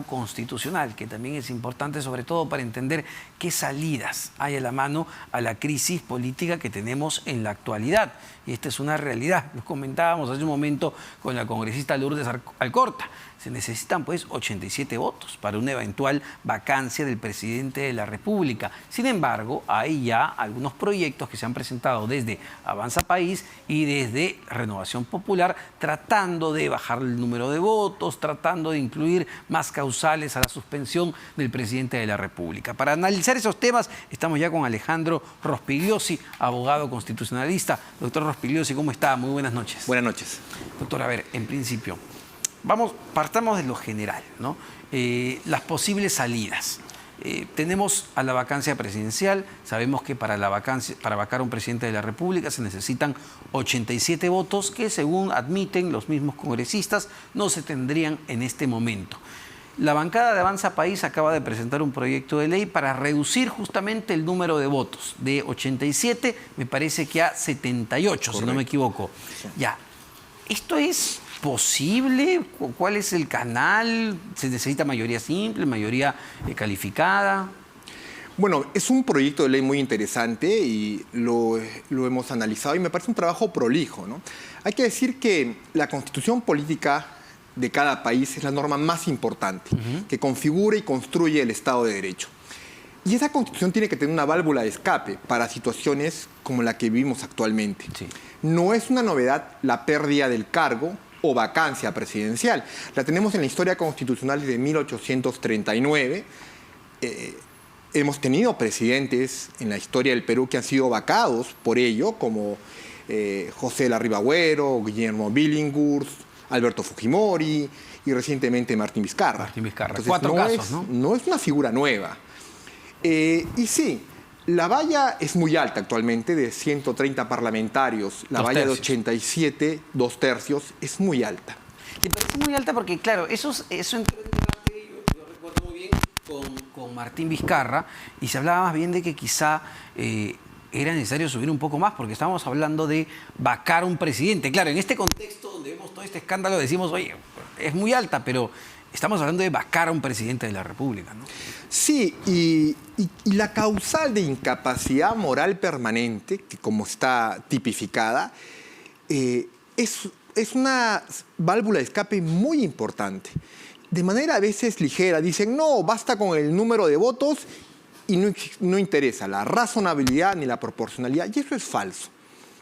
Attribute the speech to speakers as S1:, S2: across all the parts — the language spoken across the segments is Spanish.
S1: constitucional, que también es importante sobre todo para entender qué salidas hay a la mano a la crisis política que tenemos en la actualidad. Y esta es una realidad. Lo comentábamos hace un momento con la congresista Lourdes Alcorta. Se necesitan pues 87 votos para una eventual vacancia del presidente de la República. Sin embargo, hay ya algunos proyectos que se han presentado desde Avanza País y desde Renovación Popular tratando de bajar el número de votos, tratando de incluir más causales a la suspensión del presidente de la República. Para analizar esos temas estamos ya con Alejandro Rospigliosi, abogado constitucionalista. Doctor Rospigliosi, ¿cómo está? Muy buenas noches.
S2: Buenas noches.
S1: Doctor, a ver, en principio, partamos de lo general, ¿no? Las posibles salidas. Tenemos a la vacancia presidencial. Sabemos que para vacar a un presidente de la República se necesitan 87 votos que, según admiten los mismos congresistas, no se tendrían en este momento. La bancada de Avanza País acaba de presentar un proyecto de ley para reducir justamente el número de votos de 87, me parece que a 78, correcto, si no me equivoco. Sí. Ya, ¿esto es posible? ¿Cuál es el canal? ¿Se necesita mayoría simple, mayoría calificada?
S2: Bueno, es un proyecto de ley muy interesante y lo hemos analizado y me parece un trabajo prolijo, ¿no? Hay que decir que la constitución política de cada país es la norma más importante, que configura y construye el Estado de Derecho. Y esa constitución tiene que tener una válvula de escape para situaciones como la que vivimos actualmente. Sí. No es una novedad la pérdida del cargo o vacancia presidencial. La tenemos en la historia constitucional desde 1839. Hemos tenido presidentes en la historia del Perú que han sido vacados por ello, como José Larribagüero, Guillermo Billinghurst, Alberto Fujimori y recientemente Martín Vizcarra.
S1: Martín Vizcarra.
S2: Entonces,
S1: 4 casos, ¿no?
S2: No es una figura nueva. Y sí, la valla es muy alta actualmente, de 130 parlamentarios. La valla de 87, 2/3, es muy alta.
S1: ¿Te parece muy alta? Porque, claro, eso entró en debate, yo recuerdo muy bien, con Martín Vizcarra, y se hablaba más bien de que quizá era necesario subir un poco más, porque estábamos hablando de vacar a un presidente. Claro, en este contexto donde vemos todo este escándalo, decimos, oye, es muy alta, pero estamos hablando de vacar a un presidente de la República, ¿no?
S2: Sí, y la causal de incapacidad moral permanente, que como está tipificada, es una válvula de escape muy importante. De manera a veces ligera, dicen, no, basta con el número de votos y no interesa la razonabilidad ni la proporcionalidad, y eso es falso.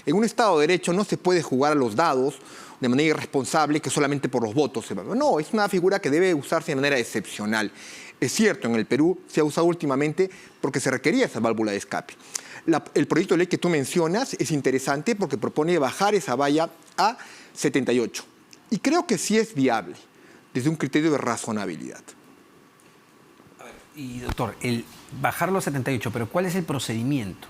S2: En un Estado de Derecho no se puede jugar a los dados de manera irresponsable, que solamente por los votos se va. No, es una figura que debe usarse de manera excepcional. Es cierto, en el Perú se ha usado últimamente porque se requería esa válvula de escape. El proyecto de ley que tú mencionas es interesante porque propone bajar esa valla a 78. Y creo que sí es viable desde un criterio de razonabilidad.
S1: Y doctor, el bajarlo a 78, pero ¿cuál es el procedimiento?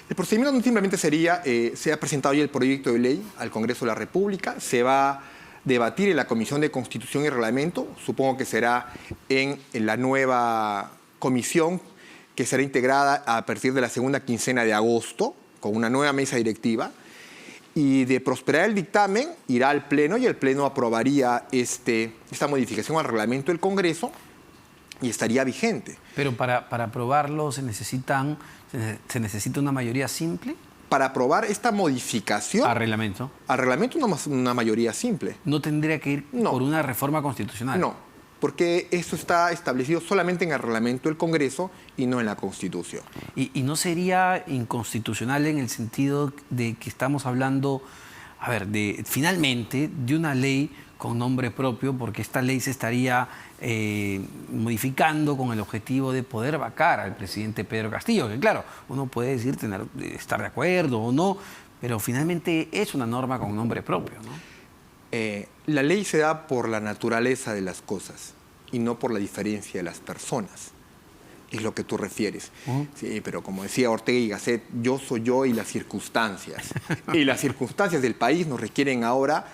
S2: El procedimiento no simplemente sería, se ha presentado ya el proyecto de ley al Congreso de la República, se va a debatir en la Comisión de Constitución y Reglamento, supongo que será en la nueva comisión que será integrada a partir de la segunda quincena de agosto, con una nueva mesa directiva, y de prosperar el dictamen irá al Pleno y el Pleno aprobaría esta modificación al reglamento del Congreso y estaría vigente.
S1: Pero para aprobarlo se necesita una mayoría simple.
S2: Para aprobar esta modificación
S1: ¿Al reglamento?
S2: Al reglamento una mayoría simple.
S1: ¿No tendría que ir por una reforma constitucional?
S2: No, porque eso está establecido solamente en el reglamento del Congreso y no en la Constitución.
S1: ¿Y no sería inconstitucional en el sentido de que estamos hablando, a ver, finalmente de una ley con nombre propio, porque esta ley se estaría modificando con el objetivo de poder vacar al presidente Pedro Castillo, que claro, uno puede decir estar de acuerdo o no, pero finalmente es una norma con nombre propio, ¿no?
S2: La ley se da por la naturaleza de las cosas y no por la diferencia de las personas. Es lo que tú refieres. Sí, pero como decía Ortega y Gasset, yo soy yo y las circunstancias. Y las circunstancias del país nos requieren ahora,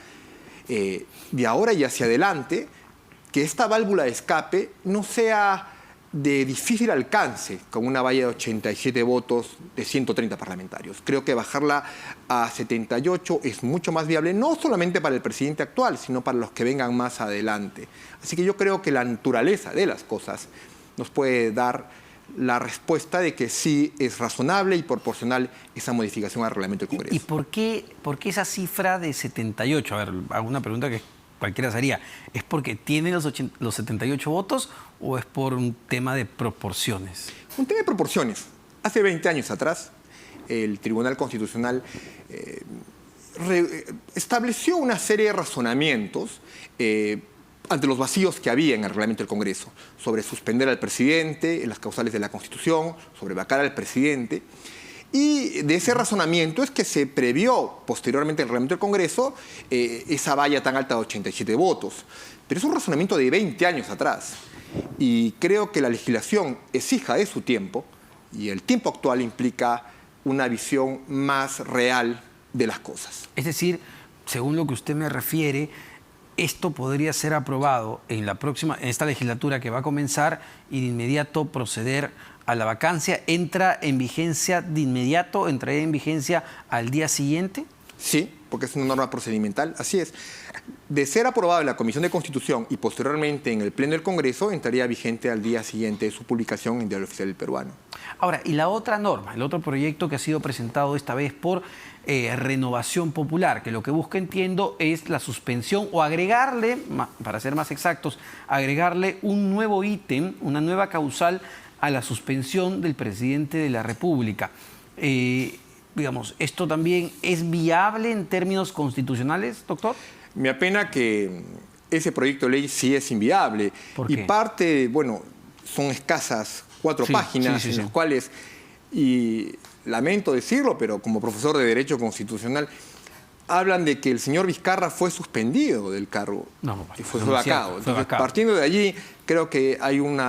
S2: de ahora y hacia adelante, que esta válvula de escape no sea de difícil alcance con una valla de 87 votos de 130 parlamentarios. Creo que bajarla a 78 es mucho más viable, no solamente para el presidente actual, sino para los que vengan más adelante. Así que yo creo que la naturaleza de las cosas nos puede dar la respuesta de que sí es razonable y proporcional esa modificación al reglamento del Congreso.
S1: ¿Y por qué esa cifra de 78? A ver, hago una pregunta que cualquiera sería. ¿Es porque tiene los 78 votos o es por un tema de proporciones?
S2: Un tema de proporciones. Hace 20 años atrás, el Tribunal Constitucional estableció una serie de razonamientos ante los vacíos que había en el reglamento del Congreso, sobre suspender al presidente en las causales de la Constitución, sobre vacar al presidente. Y de ese razonamiento es que se previó posteriormente en el reglamento del Congreso esa valla tan alta de 87 votos. Pero es un razonamiento de 20 años atrás. Y creo que la legislación es hija de su tiempo y el tiempo actual implica una visión más real de las cosas.
S1: Es decir, según lo que usted me refiere, esto podría ser aprobado en esta legislatura que va a comenzar y de inmediato proceder a la vacancia. ¿Entra en vigencia de inmediato? ¿Entraría en vigencia al día siguiente?
S2: Sí, porque es una norma procedimental, así es. De ser aprobado en la Comisión de Constitución y posteriormente en el Pleno del Congreso, entraría vigente al día siguiente de su publicación en el Diario Oficial del Peruano.
S1: Ahora, y la otra norma, el otro proyecto que ha sido presentado esta vez por Renovación Popular, que lo que busca, entiendo, es la suspensión o agregarle, para ser más exactos, agregarle un nuevo ítem, una nueva causal a la suspensión del presidente de la República. Digamos, ¿esto también es viable en términos constitucionales, doctor?
S2: Me apena que ese proyecto de ley sí es inviable.
S1: ¿Por qué?
S2: Y parte, bueno, son escasas 4 páginas en las cuales, y lamento decirlo, pero como profesor de Derecho Constitucional, hablan de que el señor Vizcarra fue suspendido del cargo y fue vacado. Entonces, partiendo de allí, creo que hay un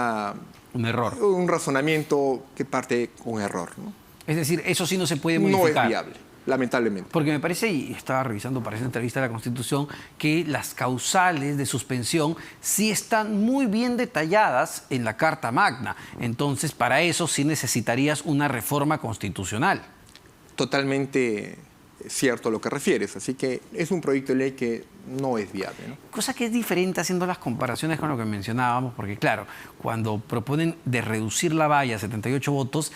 S1: error.
S2: Un razonamiento que parte con error, ¿no?
S1: Es decir, eso sí no se puede modificar.
S2: No es viable, lamentablemente.
S1: Porque me parece, y estaba revisando para esa entrevista de la Constitución, que las causales de suspensión sí están muy bien detalladas en la Carta Magna. Entonces, para eso sí necesitarías una reforma constitucional.
S2: Totalmente cierto lo que refieres. Así que es un proyecto de ley que no es viable, ¿no?
S1: Cosa que es diferente haciendo las comparaciones con lo que mencionábamos, porque claro, cuando proponen de reducir la valla a 78 votos,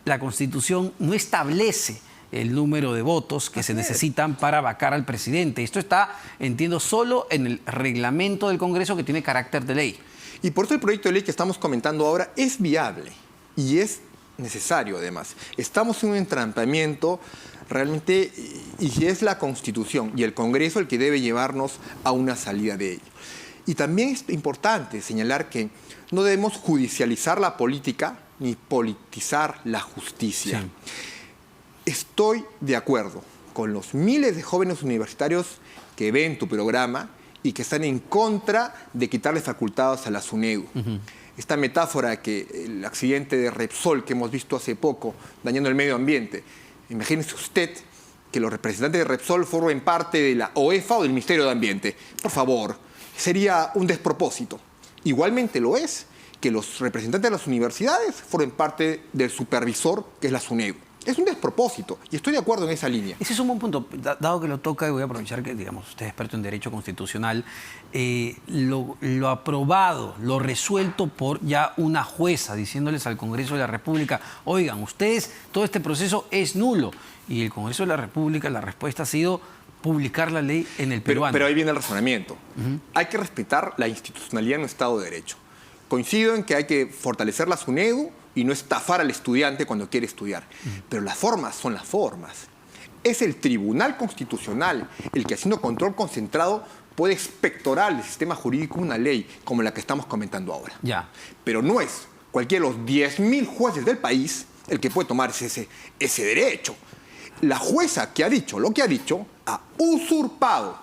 S1: la Constitución no establece el número de votos que se necesitan para vacar al presidente. Esto está, entiendo, solo en el reglamento del Congreso, que tiene carácter de ley.
S2: Y por eso el proyecto de ley que estamos comentando ahora es viable y es necesario, además. Estamos en un entrampamiento realmente, y es la Constitución y el Congreso el que debe llevarnos a una salida de ello. Y también es importante señalar que no debemos judicializar la política ni politizar la justicia. Sí. Estoy de acuerdo con los miles de jóvenes universitarios que ven tu programa y que están en contra de quitarle facultades a la SUNEDU. Esta metáfora que el accidente de Repsol que hemos visto hace poco, dañando el medio ambiente. Imagínese usted que los representantes de Repsol formen parte de la OEFA o del Ministerio de Ambiente. Por favor, sería un despropósito. Igualmente lo es que los representantes de las universidades formen parte del supervisor, que es la SUNEDU. Es un despropósito y estoy de acuerdo en esa línea.
S1: Ese es un buen punto. Dado que lo toca, y voy a aprovechar que, digamos, usted es experto en Derecho Constitucional, lo aprobado, lo resuelto por ya una jueza, diciéndoles al Congreso de la República, oigan, ustedes, todo este proceso es nulo. Y el Congreso de la República, la respuesta ha sido publicar la ley en el peruano.
S2: Pero ahí viene el razonamiento. Hay que respetar la institucionalidad en un Estado de Derecho. Coincido en que hay que fortalecer la SUNEDU y no estafar al estudiante cuando quiere estudiar. Pero las formas son las formas. Es el Tribunal Constitucional el que, haciendo control concentrado, puede expectorar el sistema jurídico una ley como la que estamos comentando ahora.
S1: Ya.
S2: Pero no es cualquiera de los 10.000 jueces del país el que puede tomarse ese derecho. La jueza que ha dicho lo que ha dicho ha usurpado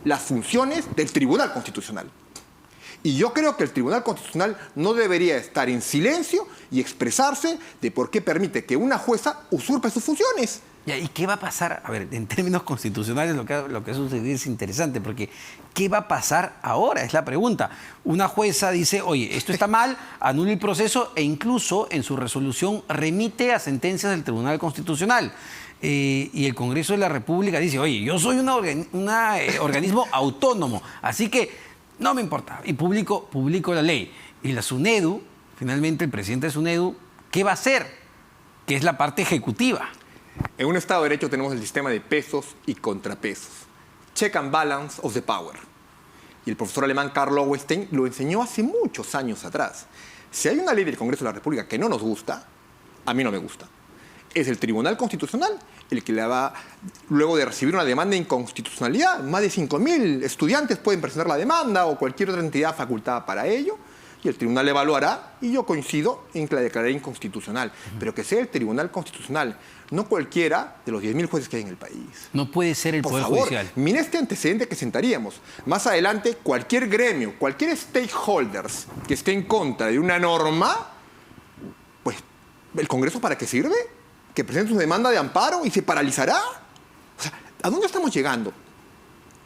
S2: las funciones del Tribunal Constitucional. Y yo creo que el Tribunal Constitucional no debería estar en silencio y expresarse de por qué permite que una jueza usurpe sus funciones.
S1: Ya, ¿y qué va a pasar? A ver, en términos constitucionales lo que ha sucedido es interesante, porque ¿qué va a pasar ahora? Es la pregunta. Una jueza dice, oye, esto está mal, anula el proceso e incluso en su resolución remite a sentencias del Tribunal Constitucional. Y el Congreso de la República dice, oye, yo soy un organismo autónomo, así que no me importa, y publico la ley. Y la SUNEDU, finalmente el presidente de SUNEDU, ¿qué va a hacer? Que es la parte ejecutiva.
S2: En un Estado de Derecho tenemos el sistema de pesos y contrapesos. Check and balance of the power. Y el profesor alemán Karl Lowenstein lo enseñó hace muchos años atrás. Si hay una ley del Congreso de la República que no nos gusta, a mí no me gusta, es el Tribunal Constitucional el que le va, luego de recibir una demanda de inconstitucionalidad, más de 5.000 estudiantes pueden presentar la demanda o cualquier otra entidad facultada para ello, y el tribunal evaluará, y yo coincido en que la declararé inconstitucional, pero que sea el Tribunal Constitucional, no cualquiera de los 10.000 jueces que hay en el país.
S1: No puede ser el
S2: Por
S1: Poder
S2: favor,
S1: Judicial.
S2: mire este antecedente que sentaríamos. Más adelante, cualquier gremio, cualquier stakeholders que esté en contra de una norma, pues, ¿el Congreso para qué sirve? ¿Que presente su demanda de amparo y se paralizará? O sea, ¿a dónde estamos llegando?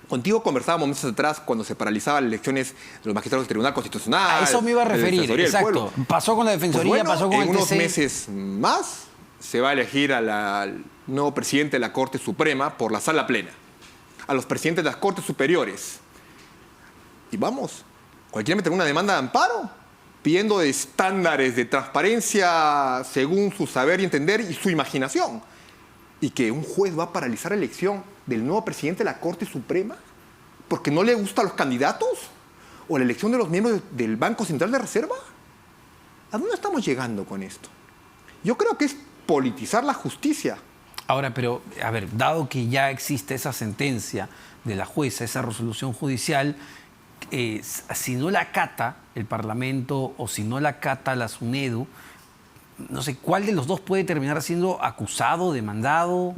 S2: Contigo conversábamos meses atrás cuando se paralizaban las elecciones de los magistrados del Tribunal Constitucional.
S1: A eso me iba a
S2: de la
S1: referir,
S2: Defensoría del
S1: exacto.
S2: Pueblo.
S1: Pasó con la Defensoría,
S2: Pues bueno,
S1: pasó con el
S2: en unos
S1: TC.
S2: meses más se va a elegir al nuevo presidente de la Corte Suprema por la sala plena, a los presidentes de las Cortes Superiores. Y vamos, cualquiera meterá una demanda de amparo pidiendo estándares de transparencia según su saber y entender y su imaginación. Y que un juez va a paralizar la elección del nuevo presidente de la Corte Suprema porque no le gustan los candidatos o la elección de los miembros del Banco Central de Reserva. ¿A dónde estamos llegando con esto? Yo creo que es politizar la justicia.
S1: Ahora, pero, a ver, dado que ya existe esa sentencia de la jueza, esa resolución judicial, si no la acata el Parlamento o si no la acata la SUNEDU, no sé, ¿cuál de los dos puede terminar siendo acusado, demandado?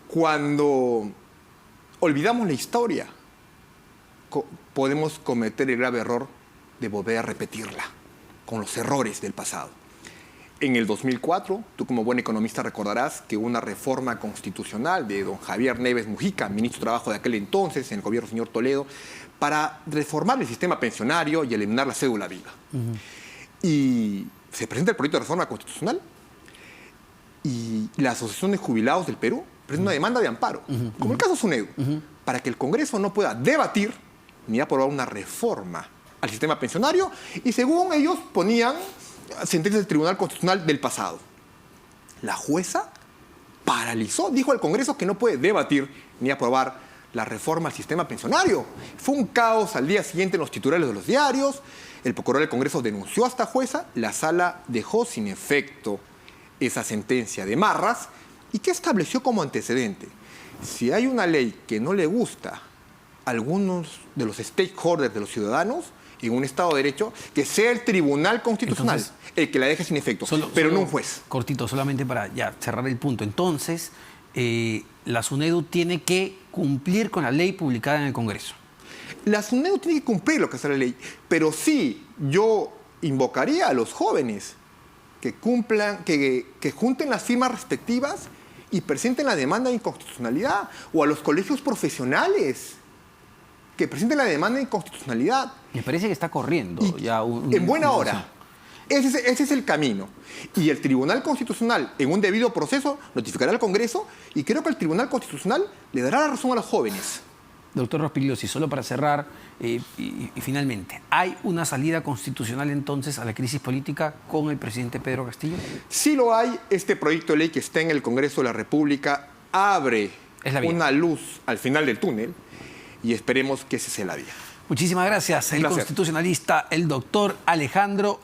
S2: Cuando olvidamos la historia, podemos cometer el grave error de volver a repetirla con los errores del pasado. En el 2004, tú como buen economista recordarás que hubo una reforma constitucional de don Javier Neves Mujica, ministro de Trabajo de aquel entonces, en el gobierno del señor Toledo, para reformar el sistema pensionario y eliminar la cédula viva. Y se presenta el proyecto de reforma constitucional y la Asociación de Jubilados del Perú presenta una demanda de amparo, como el caso SUNEDU, para que el Congreso no pueda debatir ni aprobar una reforma al sistema pensionario y según ellos ponían sentencias del Tribunal Constitucional del pasado. La jueza paralizó, dijo al Congreso que no puede debatir ni aprobar la reforma al sistema pensionario. Fue un caos al día siguiente en los titulares de los diarios. El procurador del Congreso denunció a esta jueza, la sala dejó sin efecto esa sentencia de Marras. ¿Y qué estableció como antecedente? Si hay una ley que no le gusta a algunos de los stakeholders de los ciudadanos en un Estado de Derecho, que sea el Tribunal Constitucional el que la deje sin efecto, pero no un juez.
S1: Cortito, solamente para ya cerrar el punto. Entonces, la SUNEDU tiene que cumplir con la ley publicada en el Congreso.
S2: La SUNEDU tiene que cumplir lo que hace la ley, pero sí, yo invocaría a los jóvenes que cumplan, que junten las firmas respectivas y presenten la demanda de inconstitucionalidad, o a los colegios profesionales que presenten la demanda de inconstitucionalidad.
S1: Me parece que está corriendo ya
S2: en buena hora. Ese es el camino. Y el Tribunal Constitucional, en un debido proceso, notificará al Congreso y creo que el Tribunal Constitucional le dará la razón a los jóvenes.
S1: Doctor Rospigliosi, solo para cerrar y finalmente, ¿hay una salida constitucional entonces a la crisis política con el presidente Pedro Castillo?
S2: Sí lo hay. Este proyecto de ley que está en el Congreso de la República abre una luz al final del túnel y esperemos que ese sea la vía.
S1: Muchísimas gracias. El constitucionalista, el doctor Alejandro